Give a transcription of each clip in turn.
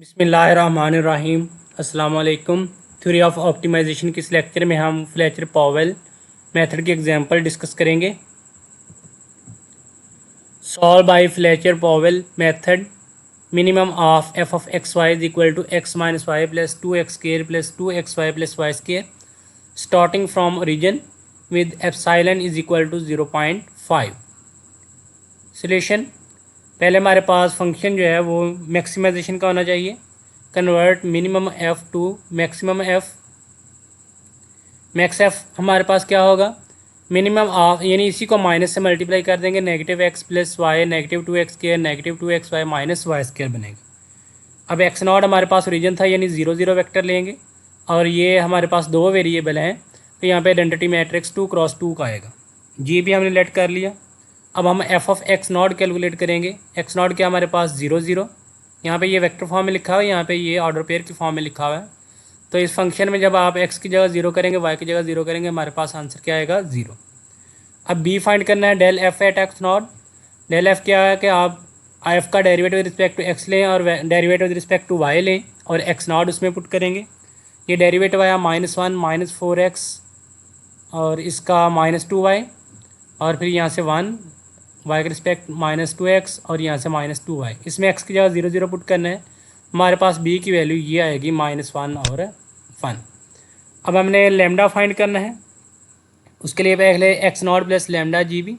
बिस्मिल्लाहिर्रहमानिर्रहीम। अस्सलाम वालेकुम। थ्योरी ऑफ ऑप्टिमाइजेशन के इस लेक्चर में हम फ्लेचर पावेल मेथड की एग्जांपल डिस्कस करेंगे। Solve by Fletcher Powell method minimum of F of X Y is equal to X minus Y plus 2x² plus 2xy plus y² starting from origin with epsilon is equal to 0.5। Solution, पहले हमारे पास function जो है वो maximisation का होना चाहिए। Convert minimum F two maximum F. Max F हमारे पास क्या होगा, मिनिमम ऑफ, यानी इसी को माइनस से मल्टीप्लाई कर देंगे, negative X plus Y negative 2x² negative 2xy minus y² बनेगा। अब एक्स नॉट हमारे पास ओरिजिन था, यानी 0 0 वेक्टर लेंगे और ये हमारे पास दो वेरिएबल हैं, तो यहाँ पे आइडेंटिटी मैट्रिक्स 2 क्रॉस 2 का आएगा। जी भी हमने लेट कर लिया। अब हम F of x not calculate करेंगे। एक्स नॉट क्या हमारे पास 0 0, यहाँ पे ये वेक्टर फॉर्म में लिखा हुआ है, यहाँ पे ये ऑर्डर पेयर की फॉर्म में लिखा हुआ है। तो इस फंक्शन में जब आप एक्स की जगह 0 करेंगे, वाई की जगह 0 करेंगे, हमारे पास आंसर क्या आएगा, 0। अब बी फाइंड करना है, del F at X not. Del F क्या है कि आप एफ का derivative with respect to X लें और derivative with respect to Y लें और एक्स नॉट उसमें पुट करेंगे। ये डेरिवेटिव आया -1 -4x और इसका -2y और फिर यहाँ से 1 y के रिस्पेक्ट -2x और यहाँ से -2y। इसमें x की जगह 0 0 पुट करना है। हमारे पास b की वैल्यू ये आएगी -1 और 1। अब हमने लेमडा फाइंड करना है। उसके लिए पहले X not plus lambda G B.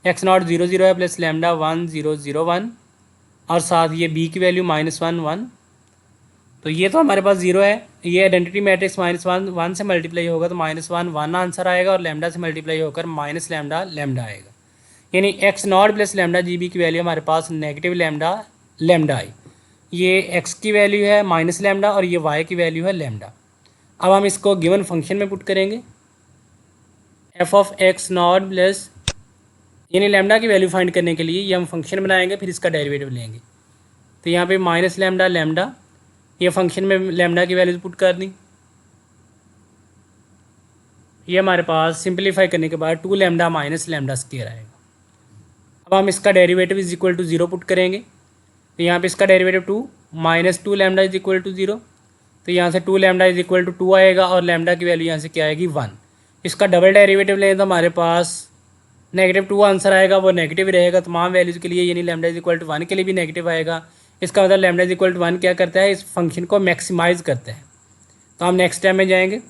X not 0 0 है प्लस लेमडा 1 0 0 1 और साथ ये b की वैल्यू -1 1। तो ये तो हमारे पास 0 है, ये आइडेंटिटी मैट्रिक्स -1 1 से मल्टीप्लाई होगा तो -1 1 आंसर आएगा और लेमडा से मल्टीप्लाई होकर माइनस लेमडा लेमडा आएगा। यानी X not plus lambda G B की वैल्यू हमारे पास नेगेटिव लेमडा लेमडा आई। ये एक्स की वैल्यू है माइनस लेमडा और ये वाई की वैल्यू है लेमडा। अब हम इसको गिवन फंक्शन में पुट करेंगे। F of x not plus, यानी लेमडा की वैल्यू फाइंड करने के लिए ये हम फंक्शन बनाएंगे, फिर इसका डेरिवेटिव लेंगे। तो यहाँ पे माइनस लेमडा लेमडा, ये फंक्शन में लेमडा की वैल्यू पुट कर दी। ये हमारे पास सिंप्लीफाई करने के बाद 2 लेमडा माइनस लेमडा स्क्वायर आएगा। अब हम इसका derivative is equal to 0 put करेंगे। तो यहाँ पे इसका derivative 2 -2 lambda is equal to 0। तो यहाँ से 2 लेमडा इज इक्वल टू 2 आएगा और लेमडा की वैल्यू यहाँ से क्या आएगी, 1। इसका डबल डेरिवेटिव लें तो हमारे पास -2 आंसर आएगा, वो नेगेटिव रहेगा तमाम वैल्यूज़ के लिए, यानी लेमडा इज इक्वल टू 1 के लिए भी नेगेटिव आएगा। इसका मतलब लेमडा इज इक्वल टू 1 क्या करता है, इस फंक्शन को मैक्सिमाइज करता है। तो हम नेक्स्ट स्टेप में जाएंगे।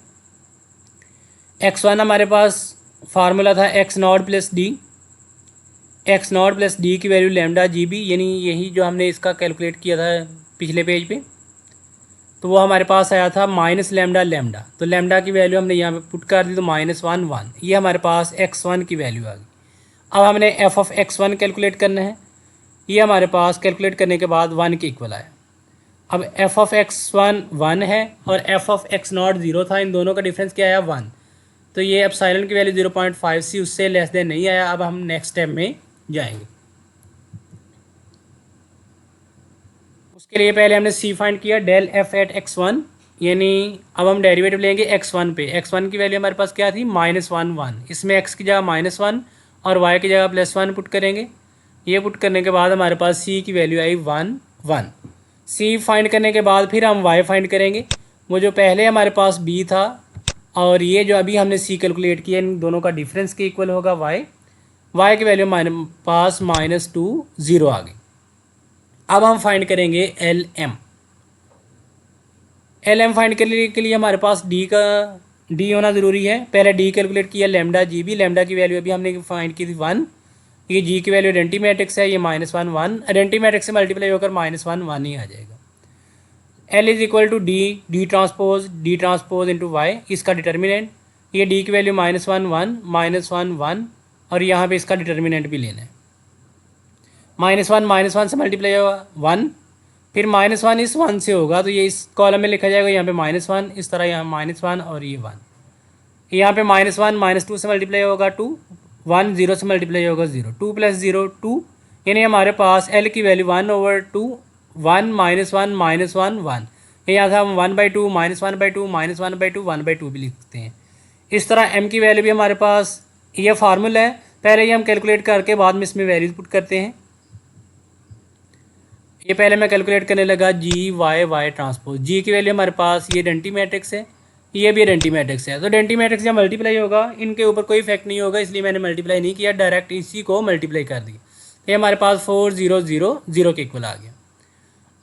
x1 हमारे पास फार्मूला था x not plus D. X not plus D की वैल्यू लेमडा जी बी, यानी यही जो हमने इसका कैलकुलेट किया था पिछले पेज पे, तो वो हमारे पास आया था माइनस लेमडा लेमडा। तो लेमडा की वैल्यू हमने यहाँ पे पुट कर दी, तो -1 1। ये हमारे पास x1 की वैल्यू आ गई। अब हमने एफ ऑफ x1 कैलकुलेट करना है। ये हमारे पास कैलकुलेट करने के बाद 1 के इक्वल आया। अब एफ ऑफ x1 1 है और एफ ऑफ x नॉट 0 था, इन दोनों का डिफरेंस क्या आया, 1। तो ये एप्सिलॉन की वैल्यू 0.5 सी उससे लेस देन नहीं आया। अब हम नेक्स्ट स्टेप में जाएंगे। उसके लिए पहले हमने सी फाइंड किया, डेल एफ एट x1, यानी अब हम डेरिवेटिव लेंगे x1 पे। x1 की वैल्यू हमारे पास क्या थी, -1 1। इसमें x की जगह -1 और y की जगह +1 पुट करेंगे। ये पुट करने के बाद हमारे पास c की वैल्यू आई 1 1। c फाइंड करने के बाद फिर हम y फाइंड करेंगे। वो जो पहले हमारे पास b था और ये जो अभी हमने c कैलकुलेट किया, इन दोनों का डिफरेंस के इक्वल होगा y की वैल्यू हमारे पास -2 0 आ गई। अब हम फाइंड करेंगे एल एम फाइंड करने के लिए हमारे पास डी होना ज़रूरी है। पहले डी कैलकुलेट किया, लेमडा जी बी। लेमडा की वैल्यू अभी हमने फाइंड की थी 1। ये जी की वैल्यू आइडेंटिटी मैट्रिक्स है, ये -1 1। आइडेंटिटी मैट्रिक्स से मल्टीप्लाई होकर -1 1 ही आ जाएगा। L is equal to D transpose into Y, इसका डिटर्मिनेंट। ये डी की वैल्यू -1 1 1 और यहाँ पे इसका डिटर्मिनेंट भी लेना है। -1 से मल्टीप्लाई होगा 1, फिर -1 इस 1 से होगा तो ये इस कॉलम में लिखा जाएगा, यहाँ पे -1, इस तरह यहाँ -1 और ये 1। यहाँ पे -1 -2 से मल्टीप्लाई होगा 2, 1 0 से मल्टीप्लाई होगा 0, 2 + 0 2, यानी हमारे पास L की वैल्यू 1/2 1 -1 -1 1। यहाँ से हम 1/2 -1/2 -1/2 1/2 भी लिखते हैं। इस तरह M की वैल्यू भी हमारे पास, ये फार्मूला है, पहले ही हम कैलकुलेट करके बाद में इसमें वैल्यूज पुट करते हैं। ये पहले मैं कैलकुलेट करने लगा जी वाई वाई ट्रांसपोज। जी की वैल्यू हमारे पास ये डेंटी मैट्रिक्स है, ये भी डेंटी मैट्रिक्स है। तो डेंटी मैट्रिक्स जब मल्टीप्लाई होगा इनके ऊपर कोई इफेक्ट नहीं होगा, इसलिए मैंने मल्टीप्लाई नहीं किया, डायरेक्ट इसी को मल्टीप्लाई कर दिया। ये हमारे पास 4 0 0 0 के इक्वल आ गया।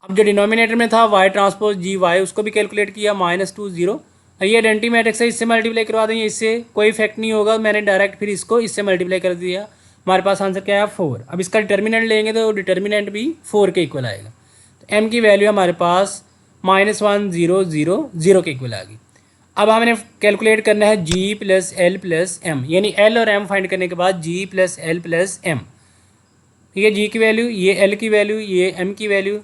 अब जो डिनोमिनेटर में था वाई ट्रांसपोज जी वाई, उसको भी कैलकुलेट किया -2 0। ये डेंटी मैट्रिक्स है, इससे मल्टीप्लाई करवा देंगे, इससे कोई इफेक्ट नहीं होगा, मैंने डायरेक्ट फिर इसको इससे मल्टीप्लाई कर दिया। हमारे पास आंसर क्या है 4। अब इसका डिटर्मिनेंट लेंगे तो डिटर्मिनेंट भी 4 के इक्वल आएगा। तो एम की वैल्यू हमारे पास -1 0 0 0 के इक्वल आ गई। अब हमने कैलकुलेट करना है जी प्लस एल प्लस एम, यानी एल और एम फाइंड करने के बाद जी प्लस एल प्लस एम। ये जी की वैल्यू, ये एल की वैल्यू, ये एम की वैल्यू,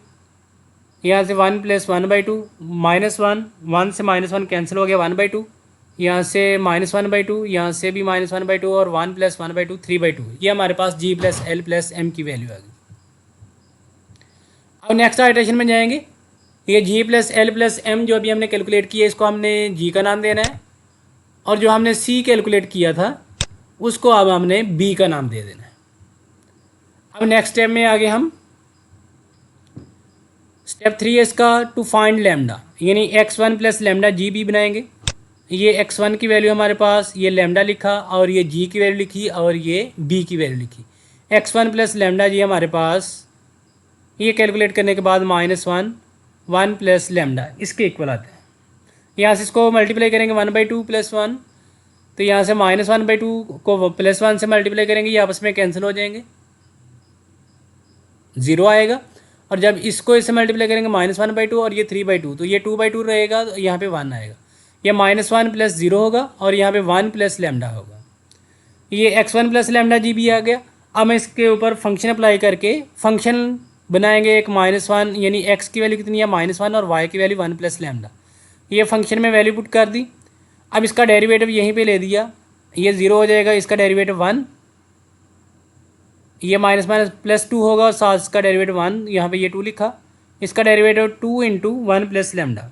यहाँ से 1 + 1/2 -1, 1 से -1 कैंसिल हो गया 1/2, यहाँ से -1/2, यहाँ से भी -1/2 और 1 + 1/2 3/2। ये हमारे पास जी प्लस एल प्लस एम की वैल्यू आ गई। अब नेक्स्ट आइटरेशन में जाएंगे। ये जी प्लस एल प्लस एम जो अभी हमने कैलकुलेट किया, इसको हमने जी का नाम देना है, और जो हमने सी कैलकुलेट किया था उसको अब हमने बी का नाम दे देना है। अब नेक्स्ट स्टेप में आगे हम स्टेप 3 है इसका, टू फाइंड लैम्डा, यानी x1 + लैम्डा जी बी बनाएंगे। ये x1 की वैल्यू हमारे पास, ये लैम्डा लिखा और ये g की वैल्यू लिखी और ये b की वैल्यू लिखी। x1 + लैम्डा जी हमारे पास, ये कैलकुलेट करने के बाद -1 1 + लैम्डा इसके इक्वल आता है। यहाँ से इसको मल्टीप्लाई करेंगे 1/2 + 1, तो यहाँ से -1/2 को +1 से मल्टीप्लाई करेंगे, ये आपस में कैंसिल हो जाएंगे, 0 आएगा। और जब इसको इससे मल्टीप्लाई करेंगे -1/2 और ये 3/2, तो ये 2/2 रहेगा, तो यहाँ पे 1 आएगा। ये -1 + 0 होगा और यहाँ पे 1 + लैम्डा होगा। ये x1 + लैम्डा जी भी आ गया। अब मैं इसके ऊपर फंक्शन अप्लाई करके फंक्शन बनाएंगे एक -1, यानी x की वैल्यू कितनी है -1 और y की वैल्यू 1 + लैम्डा। ये फंक्शन में वैल्यू पुट कर दी। अब इसका डेरिवेटिव यहीं पे ले दिया, ये 0 हो जाएगा, इसका डेरिवेटिव 1, ये माइनस माइनस +2 होगा और साथ इसका डेरिवेटिव 1, यहाँ पे ये 2 लिखा, इसका डेरिवेटिव 2 × 1 + लैम्डा,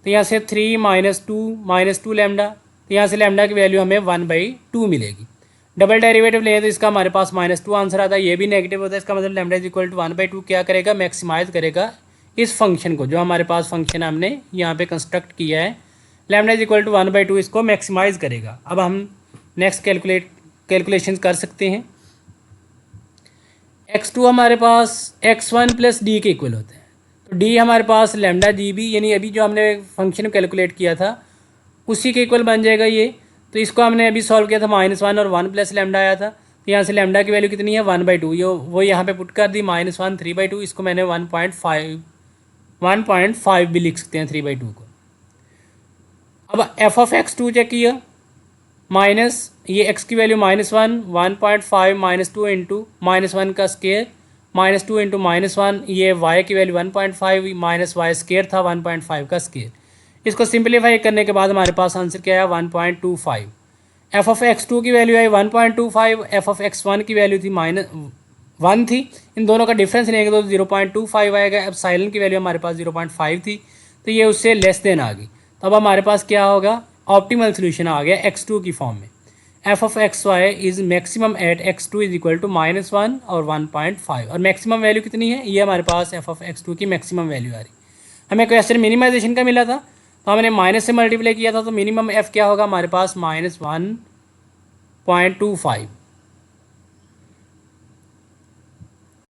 तो यहाँ से 3 - 2 लैम्डा, तो यहाँ से लैम्डा की वैल्यू हमें 1/2 मिलेगी। डबल डेरिवेटिव लें तो इसका हमारे पास -2 आंसर आता है, ये भी नेगेटिव होता है, इसका मतलब लैम्डा = 1/2 क्या करेगा, मैक्सिमाइज करेगा इस फंक्शन को, जो हमारे पास फंक्शन हमने यहाँ पे कंस्ट्रक्ट किया है, लैम्डा = 1/2 इसको मैक्सिमाइज करेगा। अब हम नेक्स्ट कैलकुलेशन कर सकते हैं। x2 हमारे पास x1 + d के इक्वल होते हैं, तो d हमारे पास लैम्डा जी बी, यानी अभी जो हमने फंक्शन कैलकुलेट किया था उसी के इक्वल बन जाएगा ये। तो इसको हमने अभी सॉल्व किया था, -1 और 1 + लैम्डा आया था, तो यहाँ से लैम्डा की वैल्यू कितनी है 1/2, वो यहाँ पे पुट कर दी, -1 3/2, इसको मैंने 1.5 भी लिख सकते हैं 3/2 को। अब f(x2) चेक किया, माइनस ये x की वैल्यू -1 1.5 -2 इंटू -1 का स्केयर, -2 इंटू -1, ये y की वैल्यू 1.5 माइनस वाई स्केयर था 1.5 का स्केयर। इसको सिंप्लीफाई करने के बाद हमारे पास आंसर क्या है 1.25। f(x2) की वैल्यू आई 1.25, f(x1) की वैल्यू थी -1 थी, इन दोनों का डिफरेंस लेंगे तो 0.25 आएगा। अब साइलेंट की वैल्यू हमारे पास 0.5 थी, तो ये उससे लेस देन आ गई, तो अब हमारे पास क्या होगा, ऑप्टिमल सोल्यूशन आ गया x2 की फॉर्म में। f(xy) is maximum eight x2 = -1 और 1.5, और मैक्सिमम वैल्यू कितनी है, ये हमारे पास f(x2) की मैक्सिमम वैल्यू आ रही। हमें क्वेश्चन मिनिमाइजेशन का मिला था, तो हमने माइनस से मल्टीप्लाई किया था, तो मिनिमम f क्या होगा हमारे पास -1.25।